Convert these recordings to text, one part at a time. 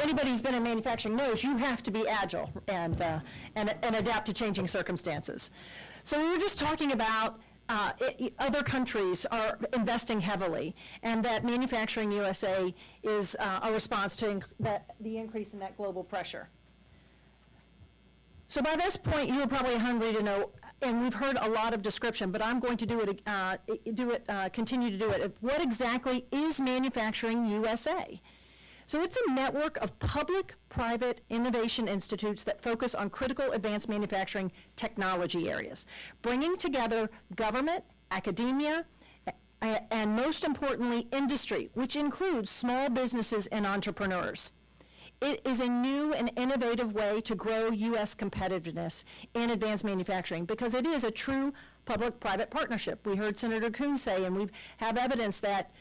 anybody who's been in manufacturing knows you have to be agile and adapt to changing circumstances. So we were just talking about other countries are investing heavily, and that Manufacturing USA is a response to the increase in that global pressure. So by this point, you're probably hungry to know, and we've heard a lot of description, but I'm going to continue to do it. What exactly is Manufacturing USA? So it's a network of public-private innovation institutes that focus on critical advanced manufacturing technology areas, bringing together government, academia, and most importantly, industry, which includes small businesses and entrepreneurs. It is a new and innovative way to grow U.S. competitiveness in advanced manufacturing because it is a true public-private partnership. We heard Senator Coons say, and we have evidence that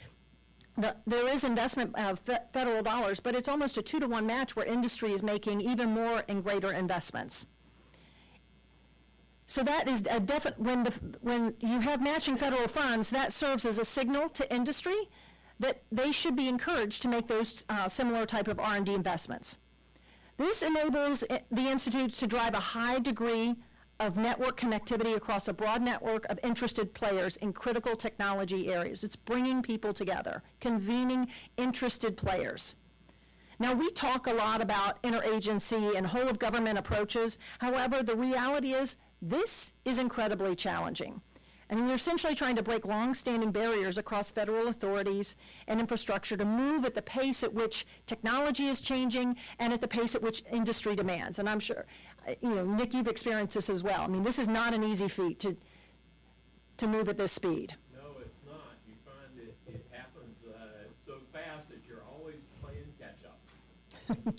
there is investment of federal dollars, but it's almost a 2-to-1 match where industry is making even more and greater investments. So that is a when you have matching federal funds, that serves as a signal to industry that they should be encouraged to make those similar type of R&D investments. This enables the institutes to drive a high degree of network connectivity across a broad network of interested players in critical technology areas. It's bringing people together, convening interested players. Now, we talk a lot about interagency and whole of government approaches. However, the reality is this is incredibly challenging. I mean, you're essentially trying to break long-standing barriers across federal authorities and infrastructure to move at the pace at which technology is changing and at the pace at which industry demands. And I'm sure, Nick, you've experienced this as well. I mean, this is not an easy feat to move at this speed. No, it's not. You find it happens so fast that you're always playing catch-up.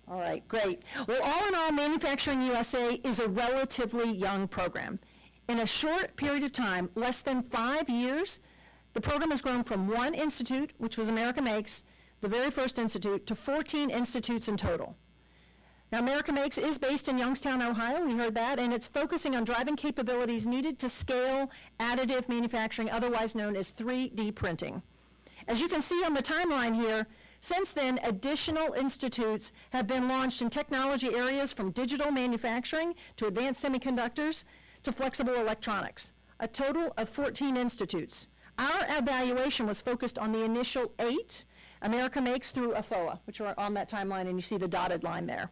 All right, great. Well, all in all, Manufacturing USA is a relatively young program. In a short period of time, less than 5 years, the program has grown from 1 institute, which was America Makes, the very first institute, to 14 institutes in total. Now, America Makes is based in Youngstown, Ohio, we heard that, and it's focusing on driving capabilities needed to scale additive manufacturing, otherwise known as 3D printing. As you can see on the timeline here, since then, additional institutes have been launched in technology areas from digital manufacturing to advanced semiconductors to flexible electronics, a total of 14 institutes. Our evaluation was focused on the initial 8, America Makes through AFOA, which are on that timeline, and you see the dotted line there.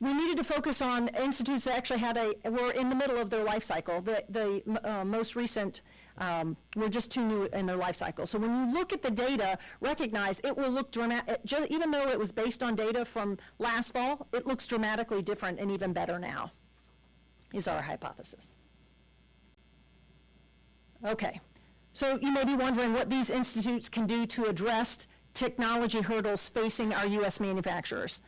We needed to focus on institutes that actually were in the middle of their life cycle. The most recent were just too new in their life cycle. So when you look at the data, recognize it will look dramatic, even though it was based on data from last fall, it looks dramatically different and even better now, is our hypothesis. Okay, so you may be wondering what these institutes can do to address technology hurdles facing our U.S. manufacturers.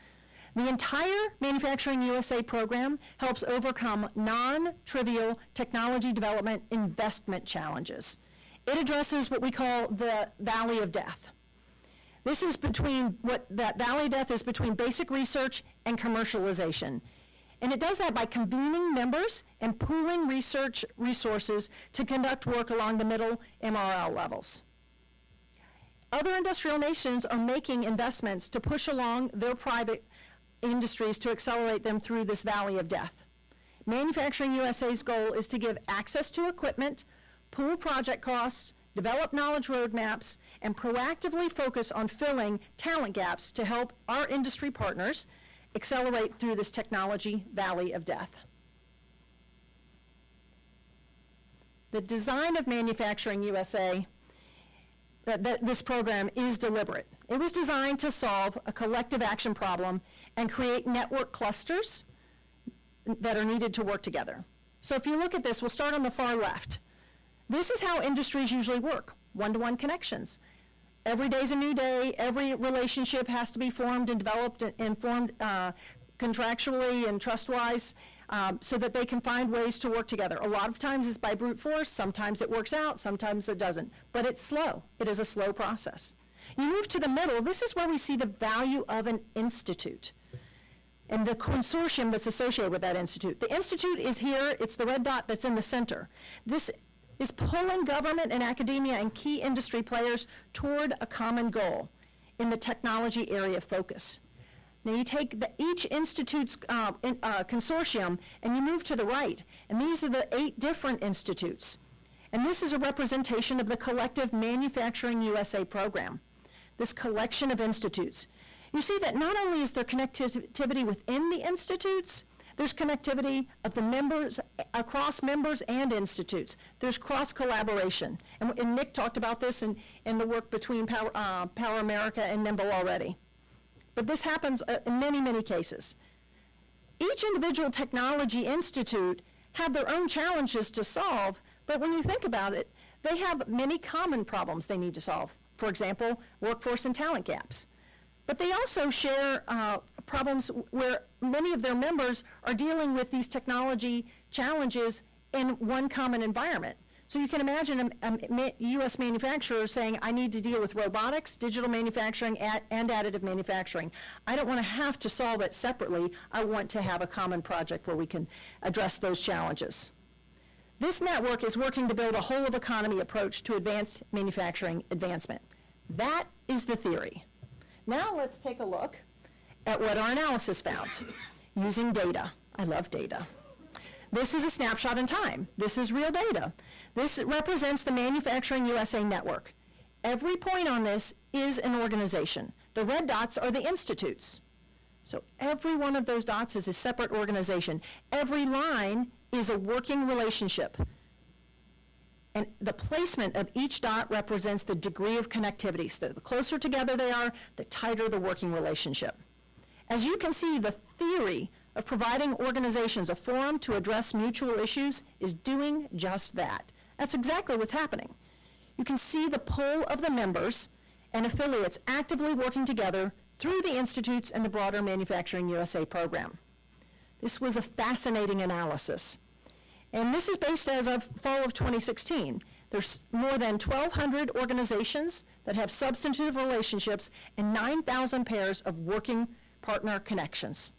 The entire Manufacturing USA program helps overcome non-trivial technology development investment challenges. It addresses what we call the Valley of Death. This is that Valley of Death is between basic research and commercialization. And it does that by convening members and pooling research resources to conduct work along the middle MRL levels. Other industrial nations are making investments to push along their private industries to accelerate them through this Valley of Death. Manufacturing USA's goal is to give access to equipment, pool project costs, develop knowledge roadmaps, and proactively focus on filling talent gaps to help our industry partners accelerate through this technology Valley of Death. The design of Manufacturing USA, this program, is deliberate. It was designed to solve a collective action problem and create network clusters that are needed to work together. So if you look at this, we'll start on the far left. This is how industries usually work, one-to-one connections. Every day's a new day. Every relationship has to be formed and developed and formed contractually and trust-wise so that they can find ways to work together. A lot of times it's by brute force. Sometimes it works out. Sometimes it doesn't. But it's slow. It is a slow process. You move to the middle. This is where we see the value of an institute and the consortium that's associated with that institute. The institute is here. It's the red dot that's in the center. This is pulling government and academia and key industry players toward a common goal. in the technology area of focus. Now you take each institute's consortium and you move to the right, and these are the 8 different institutes. And this is a representation of the collective Manufacturing USA program, this collection of institutes. You see that not only is there connectivity within the institutes, there's connectivity of the members, across members and institutes. There's cross-collaboration. And Nick talked about this in the work between Power America and NIMBLE already. But this happens in many, many cases. Each individual technology institute have their own challenges to solve, but when you think about it, they have many common problems they need to solve. For example, workforce and talent gaps. But they also share problems where many of their members are dealing with these technology challenges in one common environment. So you can imagine a U.S. manufacturer saying, I need to deal with robotics, digital manufacturing, and additive manufacturing. I don't want to have to solve it separately. I want to have a common project where we can address those challenges. This network is working to build a whole-of-economy approach to advanced manufacturing advancement. That is the theory. Now let's take a look at what our analysis found using data. I love data. This is a snapshot in time. This is real data. This represents the Manufacturing USA network. Every point on this is an organization. The red dots are the institutes. So every one of those dots is a separate organization. Every line is a working relationship. And the placement of each dot represents the degree of connectivity. So the closer together they are, the tighter the working relationship. As you can see, the theory of providing organizations a forum to address mutual issues is doing just that. That's exactly what's happening. You can see the pull of the members and affiliates actively working together through the institutes and the broader Manufacturing USA program. This was a fascinating analysis. And this is based as of fall of 2016. There's more than 1,200 organizations that have substantive relationships and 9,000 pairs of working partner connections.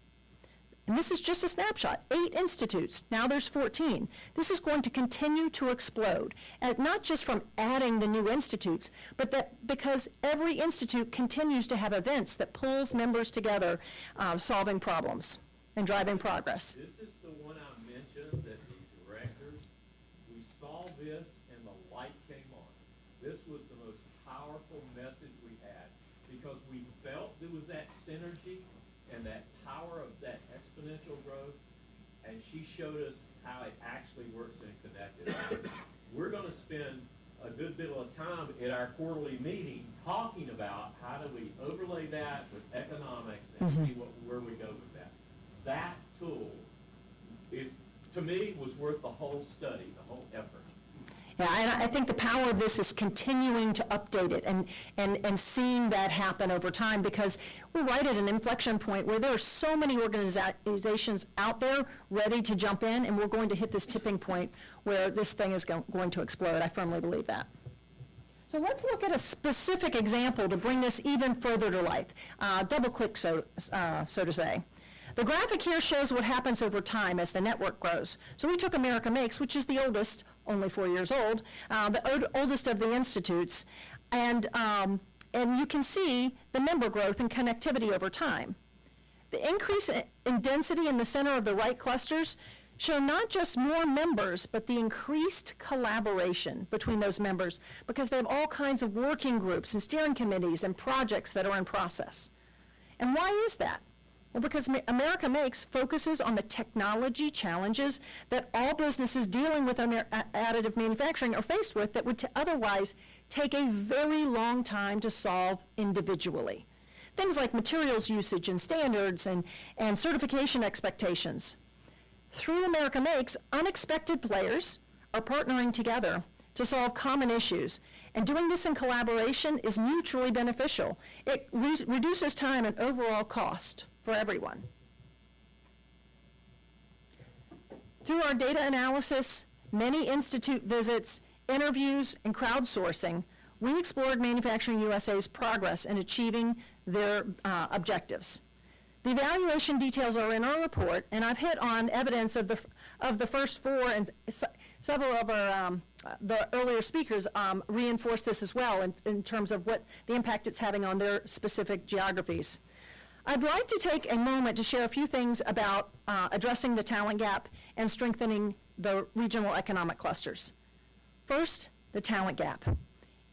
And this is just a snapshot, 8 institutes, now there's 14. This is going to continue to explode, as not just from adding the new institutes, but that because every institute continues to have events that pulls members together, solving problems and driving progress. This is the one I mentioned that the directors, we saw this and the light came on. This was the most powerful message we had because we felt there was that synergy and that power of that exponential growth, and she showed us how it actually works in connected. We're going to spend a good bit of time at our quarterly meeting talking about how do we overlay that with economics and see where we go with that. That tool is, to me, was worth the whole study, the whole effort. Yeah, and I think the power of this is continuing to update it and seeing that happen over time, because we're right at an inflection point where there are so many organizations out there ready to jump in, and we're going to hit this tipping point where this thing is going to explode. I firmly believe that. So let's look at a specific example to bring this even further to life. Double click, so to say. The graphic here shows what happens over time as the network grows. So we took America Makes, which is the oldest, only 4 years old, the oldest of the institutes, and you can see the member growth and connectivity over time. The increase in density in the center of the right clusters show not just more members, but the increased collaboration between those members, because they have all kinds of working groups and steering committees and projects that are in process. And why is that? Well, because America Makes focuses on the technology challenges that all businesses dealing with additive manufacturing are faced with that would otherwise take a very long time to solve individually. Things like materials usage and standards and certification expectations. Through America Makes, unexpected players are partnering together to solve common issues. And doing this in collaboration is mutually beneficial. It reduces time and overall cost for everyone. Through our data analysis, many institute visits, interviews, and crowdsourcing, we explored Manufacturing USA's progress in achieving their objectives. The evaluation details are in our report, and I've hit on evidence of the first 4 and several of our, the earlier speakers reinforced this as well in terms of what the impact it's having on their specific geographies. I'd like to take a moment to share a few things about addressing the talent gap and strengthening the regional economic clusters. First, the talent gap.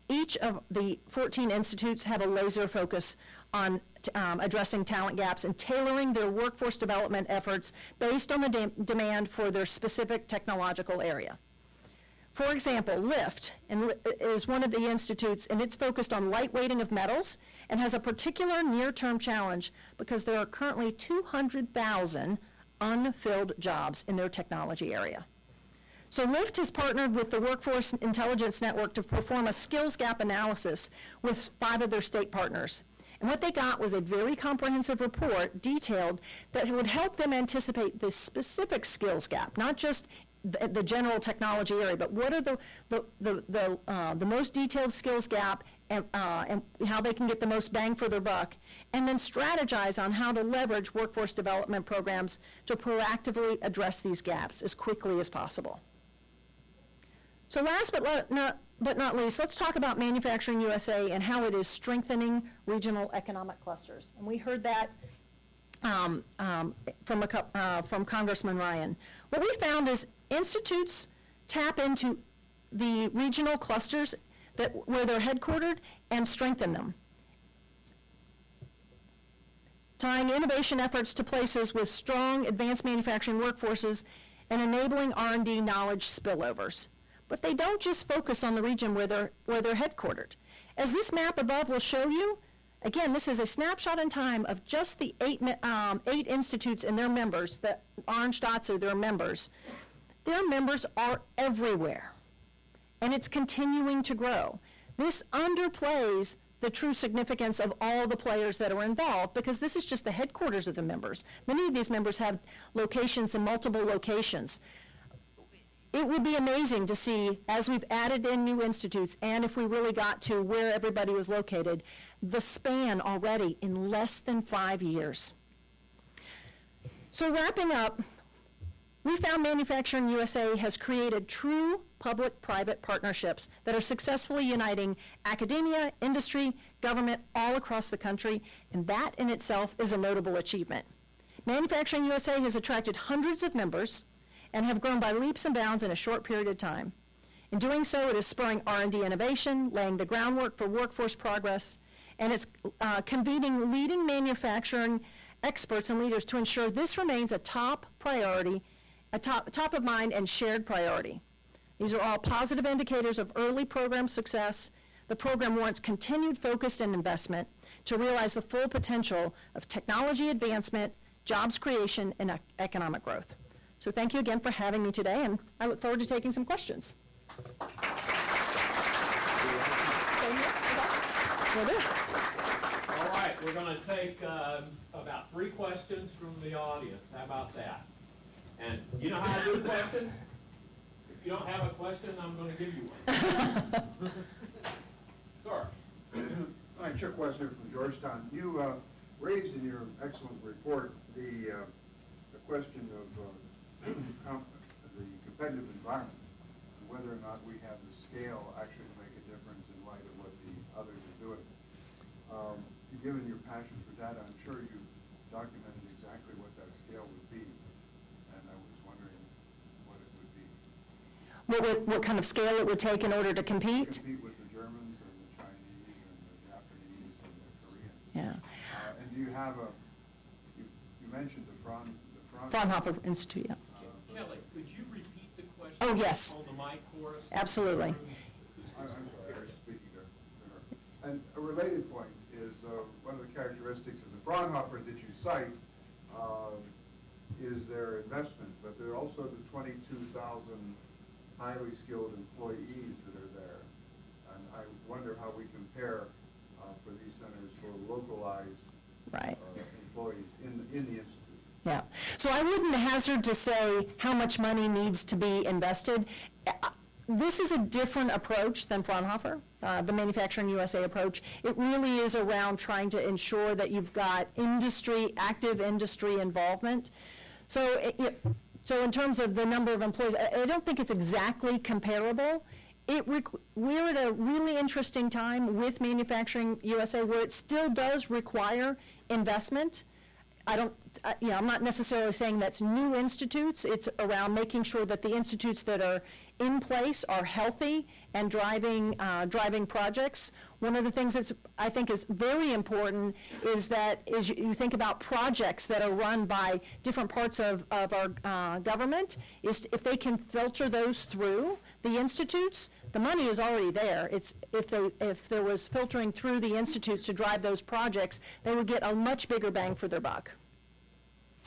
Each of the 14 institutes have a laser focus on addressing talent gaps and tailoring their workforce development efforts based on the demand for their specific technological area. For example, LIFT is one of the institutes, and it's focused on lightweighting of metals and has a particular near-term challenge because there are currently 200,000 unfilled jobs in their technology area. So LIFT has partnered with the Workforce Intelligence Network to perform a skills gap analysis with 5 of their state partners. And what they got was a very comprehensive report detailed that would help them anticipate the specific skills gap, not just the general technology area, but what are the most detailed skills gap and how they can get the most bang for their buck, and then strategize on how to leverage workforce development programs to proactively address these gaps as quickly as possible. So last but not least, let's talk about Manufacturing USA and how it is strengthening regional economic clusters. And we heard that from Congressman Ryan. What we found is institutes tap into the regional clusters where they're headquartered and strengthen them, tying innovation efforts to places with strong advanced manufacturing workforces and enabling R&D knowledge spillovers. But they don't just focus on the region where they're headquartered. As this map above will show you, again, this is a snapshot in time of just the 8 institutes and their members. The orange dots are their members. Their members are everywhere, and it's continuing to grow. This underplays the true significance of all the players that are involved, because this is just the headquarters of the members. Many of these members have locations in multiple locations. It would be amazing to see, as we've added in new institutes, and if we really got to where everybody was located, the span already in less than 5 years. So wrapping up, we found Manufacturing USA has created true public-private partnerships that are successfully uniting academia, industry, government all across the country, and that in itself is a notable achievement. Manufacturing USA has attracted hundreds of members and have grown by leaps and bounds in a short period of time. In doing so, it is spurring R&D innovation, laying the groundwork for workforce progress, and it's convening leading manufacturing experts and leaders to ensure this remains a top priority, a top of mind and shared priority. These are all positive indicators of early program success. The program warrants continued focus and investment to realize the full potential of technology advancement, jobs creation, and economic growth. So thank you again for having me today, and I look forward to taking some questions. All right, we're going to take about 3 questions from the audience. How about that? And you know how I do questions? If you don't have a question, I'm going to give you one. Sure. Hi, Chuck Wessner from Georgetown. You raised in your excellent report the question of the competitive environment, and whether or not we have the scale actually to make a difference in light of what the others are doing. Given your passion for data, I'm sure you documented exactly what that scale would be, and I was wondering what it would be. What kind of scale it would take in order to compete? Compete with the Germans and the Chinese and the Japanese and the Koreans. Yeah. And do you have you mentioned the Fraunhofer Institute, yeah. Kelly, could you repeat the question? Oh, yes. On the mic for us? Absolutely. I'm sorry, speaking to her. And a related point is one of the characteristics of the Fraunhofer that you cite is their investment, but there are also the 22,000 highly skilled employees that are there. And I wonder how we compare for these centers for localized employees in the institute. Yeah. So I wouldn't hazard to say how much money needs to be invested. This is a different approach than Fraunhofer, the Manufacturing USA approach. It really is around trying to ensure that you've got active industry involvement. So So in terms of the number of employees, I don't think it's exactly comparable. We're at a really interesting time with Manufacturing USA where it still does require investment. I'm not necessarily saying that's new institutes. It's around making sure that the institutes that are in place are healthy and driving projects. One of the things that's, I think, is very important is that you think about projects that are run by different parts of our government, is if they can filter those through the institutes, the money is already there. It's if there was filtering through the institutes to drive those projects, they would get a much bigger bang for their buck.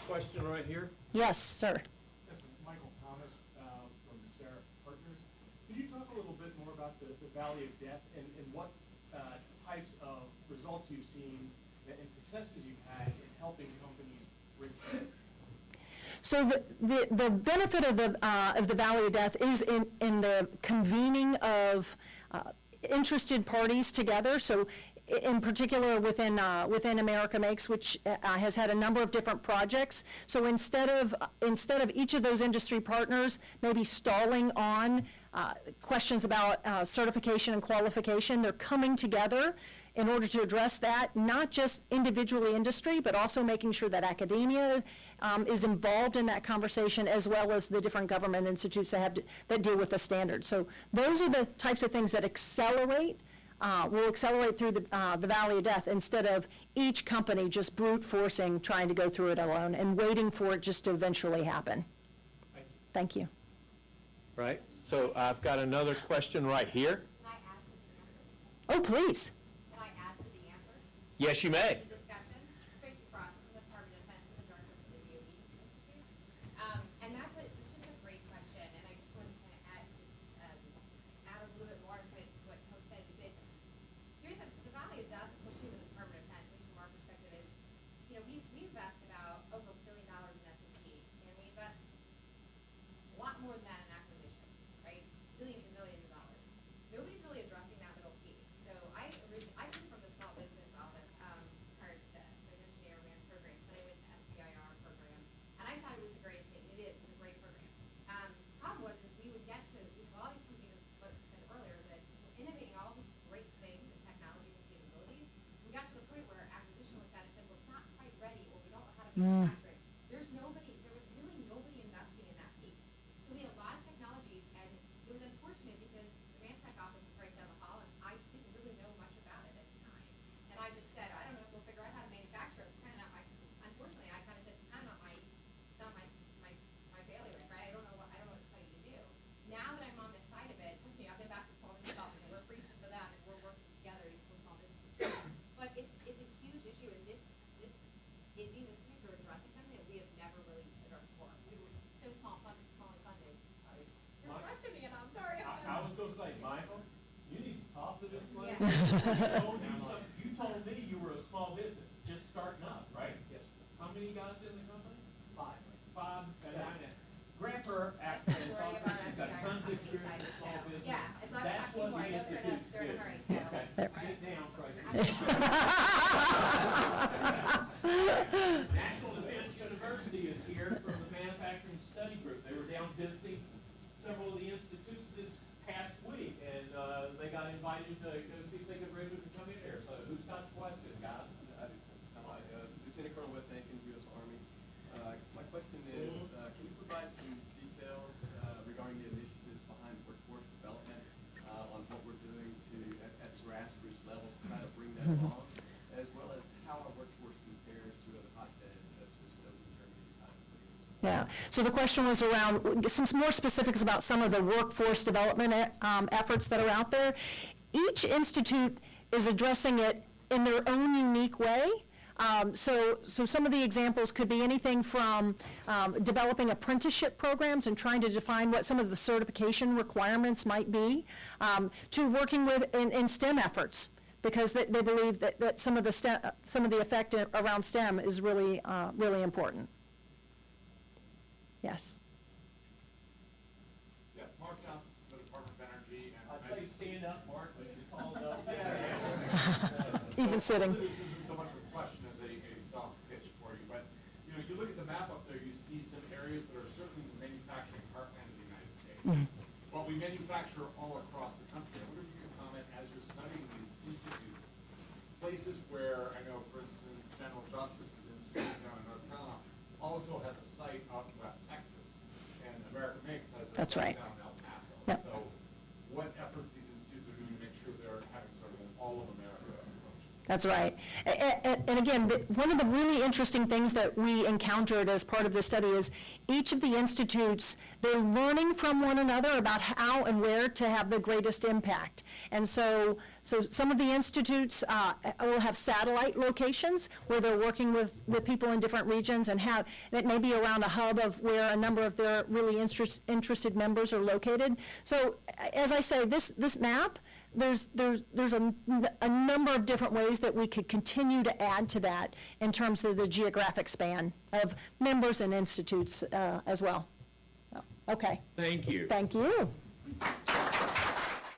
Question right here. Yes, sir. Yes, Michael Thomas from Seraph Partners. Could you talk a little bit more about the Valley of Death and what types of results you've seen and successes you've had in helping companies bridge? So the benefit of the Valley of Death is in the convening of interested parties together. So in particular within America Makes, which has had a number of different projects. So instead of each of those industry partners maybe stalling on questions about certification and qualification, they're coming together in order to address that, not just individually industry, but also making sure that academia is involved in that conversation, as well as the different government institutes that deal with the standards. So those are the types of things that will accelerate through the Valley of Death, instead of each company just brute forcing trying to go through it alone and waiting for it just to eventually happen. Thank you. Right, so I've got another question right here. Can I add to the answer? Oh, please. Can I add to the answer? Yes, you may. The discussion. Tracy Frost from the Department of Defense and the director of the DOE Institute. And that's it's just a great question, and I just want to kind of add a little bit more to what Coach said, is that through the Valley of Death, especially with the Department of Defense, at least from our perspective, is, we invest about over $1 billion in S&T, and we invest a lot more than that in acquisition, right? Billions and millions of dollars. Nobody's really addressing that middle piece. So I came from the small business office prior to this. I mentioned ran programs, then I went to SBIR program, and I thought it was the greatest thing. It is. It's a great program. Problem was, is we would get to, all these companies, what I said earlier, is that we're innovating all these great things and technologies and capabilities. We got to the point where acquisition looked at it and said, well, it's not quite ready, or we don't know how to manufacture it. There was really nobody investing in that piece. So we had a lot of technologies, and it was unfortunate because the Mantech office was right down the hall, and I just didn't really know much about it at the time. And I just said, I don't know if we'll figure out how to manufacture it. It's kind of not unfortunately, I kind of said, it's not my bailiwick, right? I don't know what to tell you to do. Now that I'm on this side of it, trust me, I've been back to the small business office, and we're preaching to them, and we're working together to pull small businesses. But it's a huge issue, and these institutes are addressing something that we have never really addressed before. We were so smallly funded. Sorry. You're Mike? rushing me, and I'm sorry. I was gonna say, Michael, you need to talk to this lady. Yeah. You told me you were a small business, just starting up, right? Yes. How many guys in the company? Five, and grab her after and talk to her. She's got tons of experience in small business. Yeah, I'd love to That's talk to you what more. I the know they're in a institutes hurry, do. so. Okay, sit down, Tracy. National Defense University is here from the Manufacturing Study Group. They were down visiting several of the institutes this past week, and they got invited to go see if they could register to come in here. So who's got the question, guys? Hi, Lieutenant Colonel Wes Hankins, U.S. Army. My question is, can you provide some details regarding the initiatives behind workforce development on what we're doing at the grassroots level to try to bring that along, as well as how our workforce compares to other hotbeds such as those in Germany and China? Yeah, so the question was around some more specifics about some of the workforce development efforts that are out there. Each institute is addressing it in their own unique way. So some of the examples could be anything from developing apprenticeship programs and trying to define what some of the certification requirements might be, to working with in STEM efforts, because they believe that some of the effect around STEM is really important. Yes. Yeah, Mark Johnson from the Department of Energy. And I'd say stand up, Mark, but you're tall enough. Even sitting. This isn't so much a question as a soft pitch for you, but you look at the map up there, you see some areas that are certainly Well, we manufacture all across the country. I wonder if you could comment, as you're studying these institutes, places where, I know, for instance, General Justice's Institute down in North Carolina also has a site out in West Texas, and American Makes has a That's right. site down in El Paso. Yep. So what efforts these institutes are doing to make sure they're having sort of an all of America approach? That's right. And again, one of the really interesting things that we encountered as part of this study is each of the institutes, they're learning from one another about how and where to have the greatest impact. And so some of the institutes will have satellite locations where they're working with people in different regions and have, that may be around a hub of where a number of their really interested members are located. So as I say, this map, there's a number of different ways that we could continue to add to that in terms of the geographic span of members and institutes as well. Okay, Thank you. thank you.